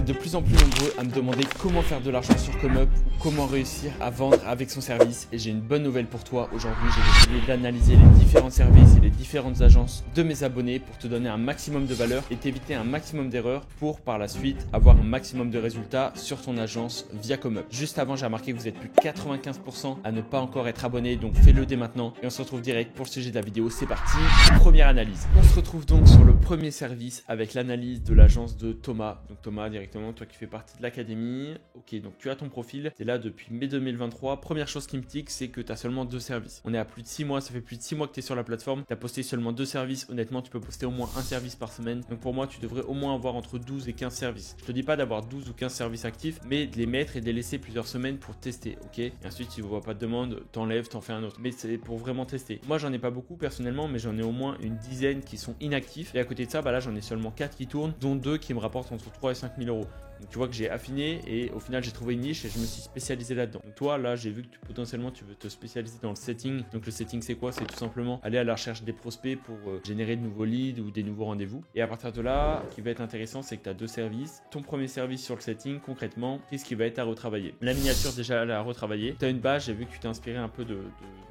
êtes de plus en plus nombreux à me demander comment faire de l'argent sur ComeUp ou comment réussir à vendre avec son service. Et j'ai une bonne nouvelle pour toi. Aujourd'hui, j'ai décidé d'analyser les différents services et les différentes agences de mes abonnés pour te donner un maximum de valeur et t'éviter un maximum d'erreurs pour par la suite avoir un maximum de résultats sur ton agence via ComeUp. Juste avant, j'ai remarqué que vous êtes plus de 95% à ne pas encore être abonné, donc fais-le dès maintenant et on se retrouve direct pour le sujet de la vidéo. C'est parti, première analyse. On se retrouve donc sur le premier service avec l'analyse de l'agence de Thomas. Donc Thomas directement, toi qui fais partie de l'académie. Ok, donc tu as ton profil, tu es là depuis mai 2023. Première chose qui me tique, c'est que tu as seulement 2 services. On est à plus de 6 mois, ça fait plus de 6 mois que tu es sur la plateforme. Tu as posté seulement 2 services. Honnêtement, tu peux poster au moins un service par semaine. Donc pour moi, tu devrais au moins avoir entre 12 et 15 services. Je te dis pas d'avoir 12 ou 15 services actifs, mais de les mettre et de les laisser plusieurs semaines pour tester. Ok, et ensuite, si tu ne vois pas de demande, t'enlèves, t'en fais un autre. Mais c'est pour vraiment tester. Moi, j'en ai pas beaucoup personnellement, mais j'en ai au moins une dizaine qui sont inactifs. Et à côté de ça, bah là, j'en ai seulement 4 qui tournent, dont 2 qui me rapportent entre 3 et 5 000 euros. Donc tu vois que j'ai affiné et au final j'ai trouvé une niche et je me suis spécialisé là-dedans. Donc toi là j'ai vu que potentiellement tu veux te spécialiser dans le setting. Donc le setting c'est quoi? C'est tout simplement aller à la recherche des prospects pour générer de nouveaux leads ou des nouveaux rendez-vous. Et à partir de là, ce qui va être intéressant c'est que tu as 2 services. Ton premier service sur le setting concrètement, qu'est-ce qui va être à retravailler? La miniature déjà à retravailler. Tu as une base, j'ai vu que tu t'es inspiré un peu de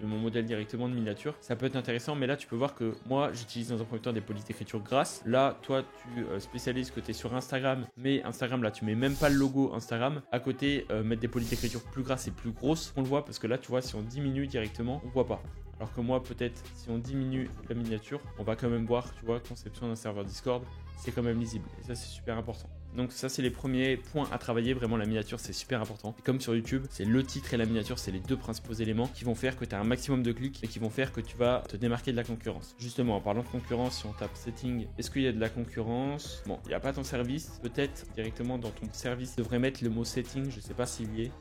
mon modèle directement de miniature. Ça peut être intéressant mais là tu peux voir que moi j'utilise dans un premier temps des polices d'écriture grasses. Là toi tu spécialises que tu es sur Instagram, mais Instagram là tu mets même pas le logo Instagram. À côté, mettre des polices d'écriture plus grasses et plus grosses, on le voit parce que là, tu vois, si on diminue directement, on voit pas. Alors que moi, peut-être, si on diminue la miniature, on va quand même voir, tu vois, conception d'un serveur Discord, c'est quand même lisible. Et ça, c'est super important. Donc ça, c'est les premiers points à travailler. Vraiment, la miniature, c'est super important. Et comme sur YouTube, c'est le titre et la miniature, c'est les 2 principaux éléments qui vont faire que tu as un maximum de clics et qui vont faire que tu vas te démarquer de la concurrence. Justement, en parlant de concurrence, si on tape setting, est-ce qu'il y a de la concurrence? Bon, il n'y a pas ton service. Peut-être directement dans ton service, tu devrais mettre le mot setting. Je ne sais pas s'il y est.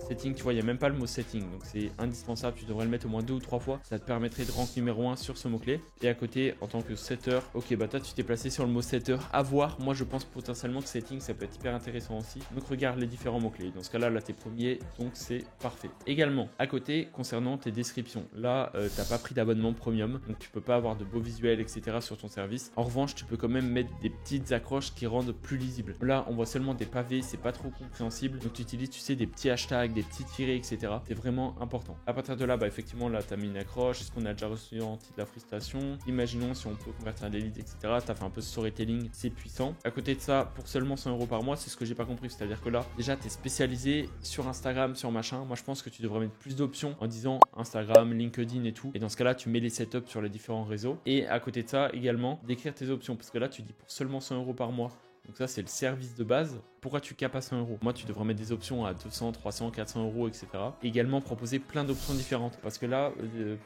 Setting, tu vois, il n'y a même pas le mot setting, donc c'est indispensable, tu devrais le mettre au moins 2 ou 3 fois, ça te permettrait de rank numéro 1 sur ce mot-clé. Et à côté, en tant que setter, ok, bah toi tu t'es placé sur le mot setter, à voir, moi je pense potentiellement que setting ça peut être hyper intéressant aussi, donc regarde les différents mots-clés, dans ce cas-là, là t'es premier, donc c'est parfait. Également, à côté, concernant tes descriptions, là t'as pas pris d'abonnement premium, donc tu peux pas avoir de beaux visuels, etc. sur ton service. En revanche, tu peux quand même mettre des petites accroches qui rendent plus lisible. Là, on voit seulement des pavés, c'est pas trop compréhensible, donc tu utilises, tu sais, des petits hashtags, des petits tirés, etc. C'est vraiment important. À partir de là, bah effectivement, là, tu as mis une accroche. Est-ce qu'on a déjà ressenti de la frustration? Imaginons si on peut convertir des leads, etc. Tu as fait un peu de storytelling, c'est puissant. À côté de ça, pour seulement 100 euros par mois, c'est ce que j'ai pas compris. C'est-à-dire que là, déjà, tu es spécialisé sur Instagram, sur machin. Moi, je pense que tu devrais mettre plus d'options en disant Instagram, LinkedIn et tout. Et dans ce cas-là, tu mets les setups sur les différents réseaux. Et à côté de ça, également, d'écrire tes options. Parce que là, tu dis pour seulement 100 euros par mois. Donc ça, c'est le service de base. Pourquoi tu capes à 100 euros? Moi, tu devrais mettre des options à 200, 300, 400 euros, etc. Également, proposer plein d'options différentes. Parce que là,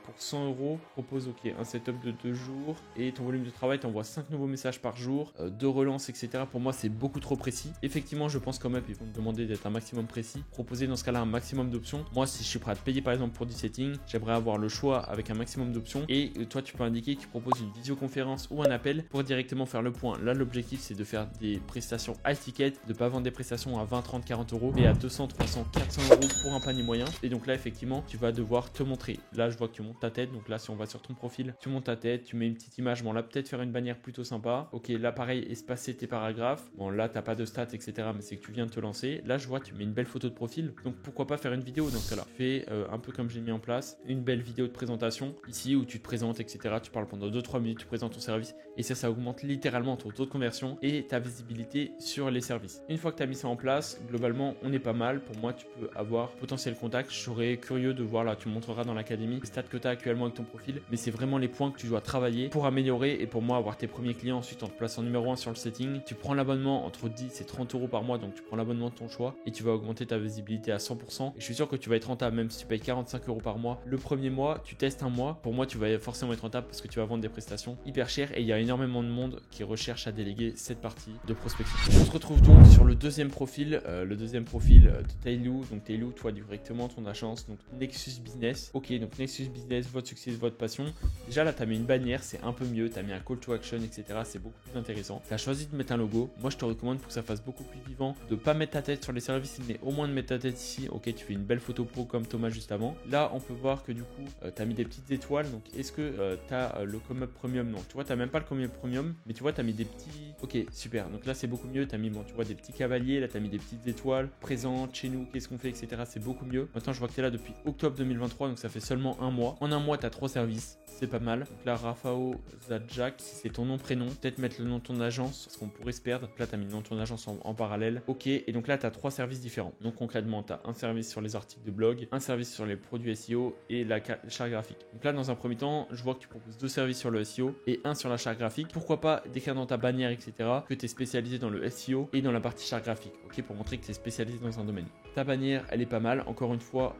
pour 100 euros, propose ok, un setup de 2 jours et ton volume de travail t'envoie 5 nouveaux messages par jour, 2 relances, etc. Pour moi, c'est beaucoup trop précis. Effectivement, je pense quand même qu'ils vont te demander d'être un maximum précis. Proposer dans ce cas-là un maximum d'options. Moi, si je suis prêt à te payer par exemple pour du setting, j'aimerais avoir le choix avec un maximum d'options. Et toi, tu peux indiquer que tu proposes une visioconférence ou un appel pour directement faire le point. Là, l'objectif, c'est de faire des prestations high ticket, de pas vendre des prestations à 20, 30, 40 euros, mais à 200, 300, 400 euros pour un panier moyen. Et donc là, effectivement, tu vas devoir te montrer. Là, je vois que tu montes ta tête. Donc là, si on va sur ton profil, tu montes ta tête, tu mets une petite image. Bon, là, peut-être faire une bannière plutôt sympa. Ok, là, pareil, espacer tes paragraphes. Bon, là, t'as pas de stats, etc. Mais c'est que tu viens de te lancer. Là, je vois, tu mets une belle photo de profil. Donc pourquoi pas faire une vidéo dans ce cas-là? Fais un peu comme j'ai mis en place, une belle vidéo de présentation ici où tu te présentes, etc. Tu parles pendant 2-3 minutes, tu présentes ton service. Et ça augmente littéralement ton taux de conversion et ta visibilité sur les services. Une fois que tu as mis ça en place, globalement, on est pas mal. Pour moi, tu peux avoir potentiel contact. Je serais curieux de voir là, tu montreras dans l'académie les stats que tu as actuellement avec ton profil, mais c'est vraiment les points que tu dois travailler pour améliorer et pour moi avoir tes premiers clients. Ensuite, en te plaçant numéro 1 sur le setting, tu prends l'abonnement entre 10 et 30 euros par mois, donc tu prends l'abonnement de ton choix et tu vas augmenter ta visibilité à 100%. Et je suis sûr que tu vas être rentable, même si tu payes 45 euros par mois. Le premier mois, tu testes un mois. Pour moi, tu vas forcément être rentable parce que tu vas vendre des prestations hyper chères et il y a énormément de monde qui recherche à déléguer cette partie de prospection. On se retrouve donc sur le deuxième profil de Tailou. Donc Tailou, toi directement ton agence, donc Nexus Business. Ok, donc Nexus Business, votre succès, votre passion. Déjà là, tu as mis une bannière, c'est un peu mieux. Tu as mis un call to action, etc. C'est beaucoup plus intéressant. Tu as choisi de mettre un logo. Moi, je te recommande pour que ça fasse beaucoup plus vivant de pas mettre ta tête sur les services, mais au moins de mettre ta tête ici. Ok, tu fais une belle photo pro comme Thomas juste avant. Là, on peut voir que du coup, tu as mis des petites étoiles. Donc, est-ce que tu as le ComeUp Premium? Non, tu vois, tu n'as même pas le ComeUp Premium, mais tu vois, tu as mis des petits. Ok, super. Donc là, c'est beaucoup mieux. Tu as mis, bon, tu vois, des petits petits cavaliers, là tu as mis des petites étoiles, présentes, chez nous, qu'est-ce qu'on fait, etc. C'est beaucoup mieux. Maintenant je vois que tu es là depuis octobre 2023, donc ça fait seulement un mois. En un mois tu as 3 services, c'est pas mal. Donc là Rafao Zadjak, si c'est ton nom prénom, peut-être mettre le nom de ton agence parce qu'on pourrait se perdre. Donc là tu as mis le nom de ton agence en parallèle. Ok, et donc là tu as 3 services différents. Donc concrètement tu as un service sur les articles de blog, un service sur les produits SEO et la charte graphique. Donc là dans un premier temps, je vois que tu proposes 2 services sur le SEO et un sur la charte graphique. Pourquoi pas décrire dans ta bannière, etc. que tu es spécialisé dans le SEO et dans la partie charte graphique, ok, pour montrer que tu es spécialisé dans un domaine. Ta bannière, elle est pas mal. Encore une fois,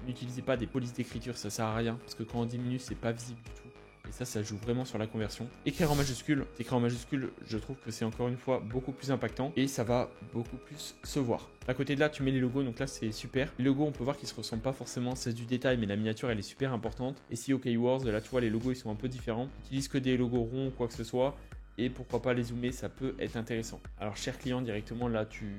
n'utilisez pas des polices d'écriture, ça sert à rien parce que quand on diminue, c'est pas visible du tout. Et ça joue vraiment sur la conversion. Écrire en majuscule, je trouve que c'est encore une fois beaucoup plus impactant et ça va beaucoup plus se voir. À côté de là, tu mets les logos, donc là c'est super. Les logos, on peut voir qu'ils se ressemblent pas forcément, c'est du détail, mais la miniature elle est super importante. Et SEO Keywords, là tu vois, les logos ils sont un peu différents. Utilise que des logos ronds ou quoi que ce soit. Et pourquoi pas les zoomer, ça peut être intéressant. Alors cher client, directement là tu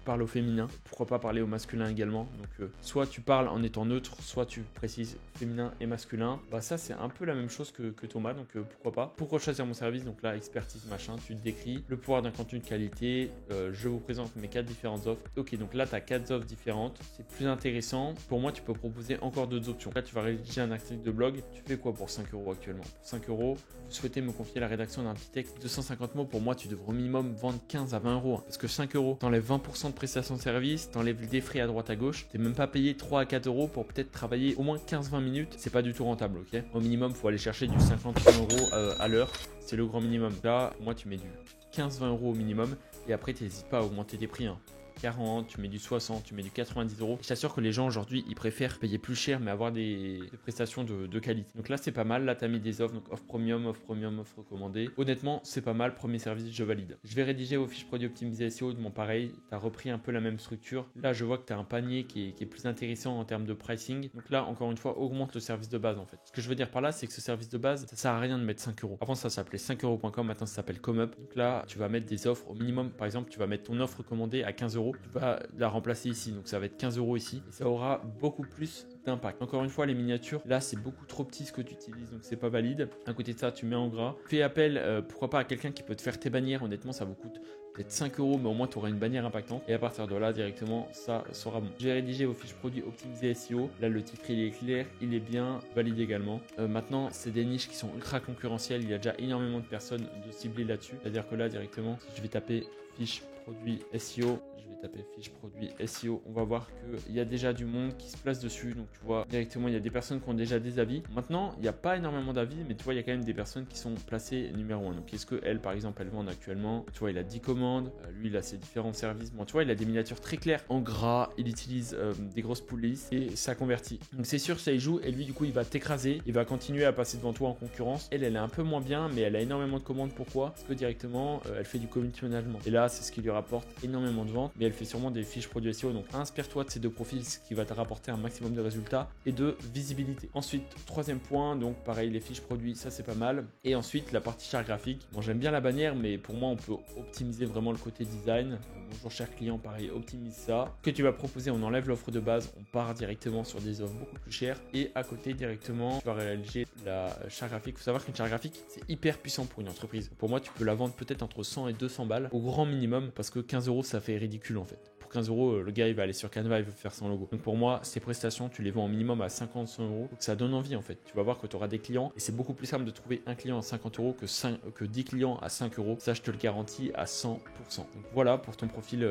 parles au féminin, pourquoi pas parler au masculin également. Donc soit tu parles en étant neutre, soit tu précises féminin et masculin. Bah ça c'est un peu la même chose que Thomas, donc pourquoi pas. Pourquoi choisir mon service? Donc là expertise machin, tu te décris le pouvoir d'un contenu de qualité, je vous présente mes 4 différentes offres. Ok, donc là tu as 4 offres différentes, c'est plus intéressant. Pour moi tu peux proposer encore d'autres options. Là tu vas rédiger un article de blog, tu fais quoi pour 5 € actuellement? Pour 5 €, vous souhaitez me confier la rédaction d'un petit texte 250 mots, pour moi tu devrais au minimum vendre 15 à 20 €, hein, parce que 5 €, t'enlèves 20% de prestation de service, t'enlèves des frais à droite à gauche, t'es même pas payé 3 à 4 € pour peut-être travailler au moins 15-20 minutes, c'est pas du tout rentable, ok. Au minimum faut aller chercher du 50-100 € à l'heure, c'est le grand minimum. Là pour moi tu mets du 15-20 € au minimum et après t'hésites pas à augmenter tes prix, hein. 40, tu mets du 60, tu mets du 90 €. Je t'assure que les gens aujourd'hui, ils préfèrent payer plus cher mais avoir des prestations de qualité. Donc là, c'est pas mal. Là, tu as mis des offres, donc offre premium, offre recommandée. Honnêtement, c'est pas mal. Premier service, je valide. Je vais rédiger vos fiches produits optimisées SEO. Bon, pareil, tu as repris un peu la même structure. Là, je vois que tu as un panier qui est plus intéressant en termes de pricing. Donc là, encore une fois, augmente le service de base en fait. Ce que je veux dire par là, c'est que ce service de base, ça sert à rien de mettre 5 €. Avant, ça s'appelait 5euros.com. Maintenant, ça s'appelle ComUp. Donc là, tu vas mettre des offres au minimum. Par exemple, tu vas mettre ton offre recommandée à 15 €. Tu vas la remplacer ici, donc ça va être 15 € ici et ça aura beaucoup plus d'impact. Encore une fois, les miniatures, là c'est beaucoup trop petit ce que tu utilises, donc c'est pas valide. À côté de ça, tu mets en gras. Fais appel, pourquoi pas à quelqu'un qui peut te faire tes bannières. Honnêtement, ça vous coûte peut-être 5 €, mais au moins tu auras une bannière impactante et à partir de là directement ça sera bon. J'ai rédigé vos fiches produits optimisées SEO. Là le titre il est clair, il est bien, valide également. Maintenant c'est des niches qui sont ultra concurrentielles, il y a déjà énormément de personnes de cibler là-dessus. C'est-à-dire que là directement, si je vais taper fiches produits SEO, taper fiche produit SEO, on va voir qu'il y a déjà du monde qui se place dessus. Donc tu vois directement il y a des personnes qui ont déjà des avis. Maintenant il n'y a pas énormément d'avis, mais tu vois il y a quand même des personnes qui sont placées numéro 1. Donc est-ce que elle par exemple elle vend actuellement? Tu vois il a 10 commandes, lui il a ses différents services. Bon tu vois il a des miniatures très claires en gras, il utilise des grosses polices et ça convertit. Donc c'est sûr ça y joue et lui du coup il va t'écraser, il va continuer à passer devant toi en concurrence. Elle est un peu moins bien mais elle a énormément de commandes. Pourquoi? Parce que directement elle fait du community management et là c'est ce qui lui rapporte énormément de ventes, mais elle fait sûrement des fiches produits SEO. Donc inspire-toi de ces deux profils, ce qui va te rapporter un maximum de résultats et de visibilité. Ensuite, troisième point, donc pareil, les fiches produits, ça c'est pas mal. Et ensuite la partie charte graphique. Bon, j'aime bien la bannière, mais pour moi on peut optimiser vraiment le côté design. Bonjour cher client, pareil, optimise ça. Ce que tu vas proposer, on enlève l'offre de base, on part directement sur des offres beaucoup plus chères et à côté directement tu vas réaliser la charte graphique. Il faut savoir qu'une charte graphique c'est hyper puissant pour une entreprise. Pour moi tu peux la vendre peut-être entre 100 et 200 balles au grand minimum, parce que 15 € ça fait ridicule en fait. 15 €, le gars il va aller sur Canva, il veut faire son logo. Donc pour moi, ces prestations, tu les vends au minimum à 50-100 €. Donc ça donne envie en fait. Tu vas voir que tu auras des clients et c'est beaucoup plus simple de trouver un client à 50 € que 10 clients à 5 €. Ça, je te le garantis à 100%. Donc voilà pour ton profil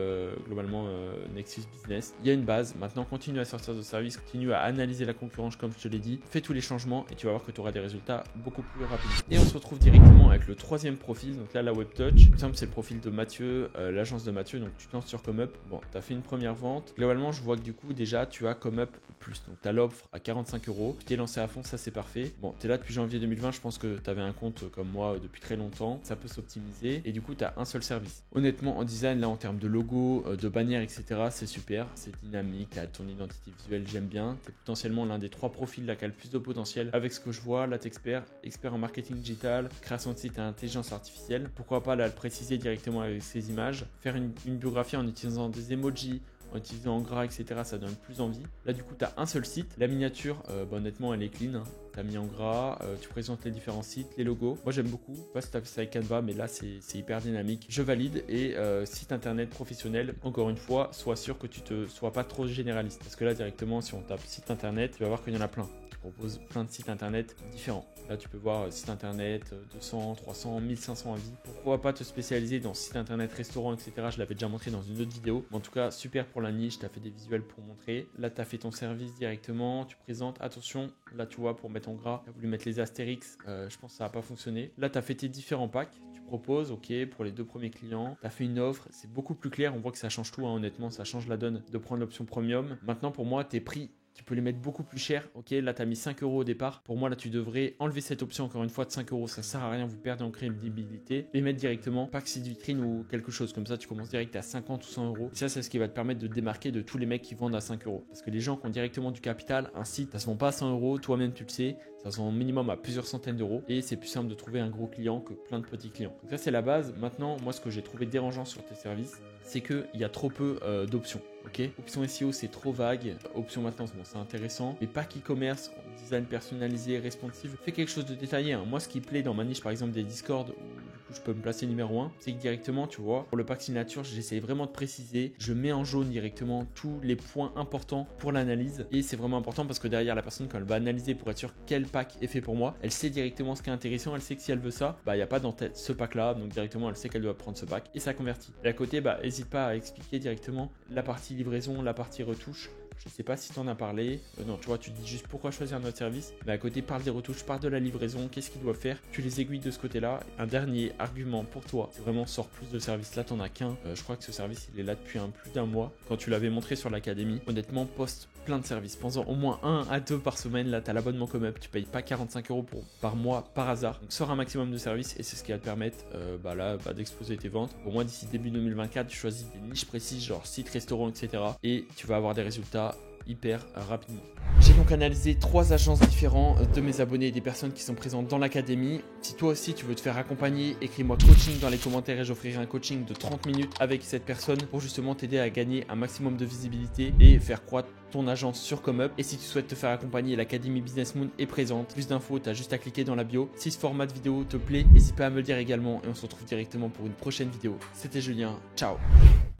globalement Nexus Business. Il y a une base. Maintenant, continue à sortir de service, continue à analyser la concurrence comme je te l'ai dit. Fais tous les changements et tu vas voir que tu auras des résultats beaucoup plus rapidement. Et on se retrouve directement avec le troisième profil. Donc là, la WebTouch. Tout simple, c'est le profil de Mathieu, l'agence de Mathieu. Donc tu te lances sur ComUp. Bon, tu as fait une première vente. Globalement, je vois que du coup, déjà, tu as ComUp plus. Donc, tu as l'offre à 45 €. Tu t'es lancé à fond, ça c'est parfait. Bon, tu es là depuis janvier 2020. Je pense que tu avais un compte comme moi depuis très longtemps. Ça peut s'optimiser. Et du coup, tu as un seul service. Honnêtement, en design, là, en termes de logo, de bannière, etc., c'est super. C'est dynamique. Tu as ton identité visuelle, j'aime bien. Tu es potentiellement l'un des 3 profils là qui a le plus de potentiel. Avec ce que je vois, là, tu expert en marketing digital, création de site à intelligence artificielle. Pourquoi pas là le préciser directement avec ces images. Faire une biographie en utilisant des emojis, en utilisant en gras, etc. Ça donne plus envie. Là, du coup, tu as un seul site. La miniature, honnêtement, elle est clean, hein. Tu as mis en gras, tu présentes les différents sites, les logos. Moi, j'aime beaucoup. Je sais pas si tu as fait ça avec Canva, mais là, c'est hyper dynamique. Je valide. Et site internet professionnel, encore une fois, sois sûr que tu ne sois pas trop généraliste. Parce que là, directement, si on tape site internet, tu vas voir qu'il y en a plein. Je propose plein de sites internet différents. Là, tu peux voir site internet, 200, 300, 1500 avis. Pourquoi pas te spécialiser dans site internet, restaurant, etc. Je l'avais déjà montré dans une autre vidéo. Mais en tout cas, super pour la niche. Tu as fait des visuels pour montrer. Là, tu as fait ton service directement. Tu présentes. Attention, là, tu vois, pour mettre en gras, tu as voulu mettre les astérix. Je pense que ça n'a pas fonctionné. Là, tu as fait tes différents packs. Tu proposes, ok, pour les 2 premiers clients. Tu as fait une offre. C'est beaucoup plus clair. On voit que ça change tout, hein, honnêtement. Ça change la donne de prendre l'option premium. Maintenant, pour moi, tes prix, tu peux les mettre beaucoup plus cher. Ok, là, tu as mis 5 € au départ. Pour moi, là, tu devrais enlever cette option encore une fois de 5 €. Ça sert à rien, vous perdez en crédibilité. Et mettre directement pack site vitrine ou quelque chose comme ça. Tu commences direct à 50 ou 100 €. Et ça, c'est ce qui va te permettre de te démarquer de tous les mecs qui vendent à 5 €. Parce que les gens qui ont directement du capital, un site, ça se vend pas à 100 €. Toi-même, tu le sais. Ça se vend au minimum à plusieurs centaines d'euros. Et c'est plus simple de trouver un gros client que plein de petits clients. Donc ça, c'est la base. Maintenant, moi, ce que j'ai trouvé dérangeant sur tes services, c'est qu'il y a trop peu d'options. Ok, option SEO, c'est trop vague. Option maintenance, bon, c'est intéressant. Mais pack e-commerce, design personnalisé, responsive, fais quelque chose de détaillé, hein. Moi, ce qui plaît dans ma niche, par exemple, des Discord, où du coup, je peux me placer numéro 1, c'est que directement, tu vois, pour le pack signature, j'essaie vraiment de préciser. Je mets en jaune directement tous les points importants pour l'analyse. Et c'est vraiment important parce que derrière, la personne, quand elle va analyser pour être sûr quel pack est fait pour moi, elle sait directement ce qui est intéressant. Elle sait que si elle veut ça, il n'y a pas dans tête ce pack-là. Donc, directement, elle sait qu'elle doit prendre ce pack et ça convertit. Et à côté, n'hésite pas à expliquer directement la partie livraison, la partie retouche. Je ne sais pas si tu en as parlé. Non, tu vois, tu dis juste pourquoi choisir notre service. Mais à côté, parle des retouches, parle de la livraison, qu'est-ce qu'il doit faire. Tu les aiguilles de ce côté-là. Un dernier argument pour toi, c'est vraiment sors plus de services. Là, tu n'en as qu'un. Je crois que ce service, il est là depuis plus d'1 mois. Quand tu l'avais montré sur l'académie, honnêtement, poste plein de services. Pense-en au moins 1 à 2 par semaine. Là, tu as l'abonnement ComUp. Tu payes pas 45 € par mois par hasard. Donc, sors un maximum de services et c'est ce qui va te permettre d'exploser tes ventes. Pour moi, d'ici début 2024, tu choisis des niches précises, genre site, restaurant, etc. Et tu vas avoir des résultats hyper rapidement. J'ai donc analysé 3 agences différentes de mes abonnés et des personnes qui sont présentes dans l'académie. Si toi aussi tu veux te faire accompagner, écris-moi coaching dans les commentaires et j'offrirai un coaching de 30 minutes avec cette personne pour justement t'aider à gagner un maximum de visibilité et faire croître ton agence sur ComUp. Et si tu souhaites te faire accompagner, l'académie Business Moon est présente. Plus d'infos, tu as juste à cliquer dans la bio. Si ce format de vidéo te plaît, n'hésite pas à me le dire également et on se retrouve directement pour une prochaine vidéo. C'était Julien, ciao.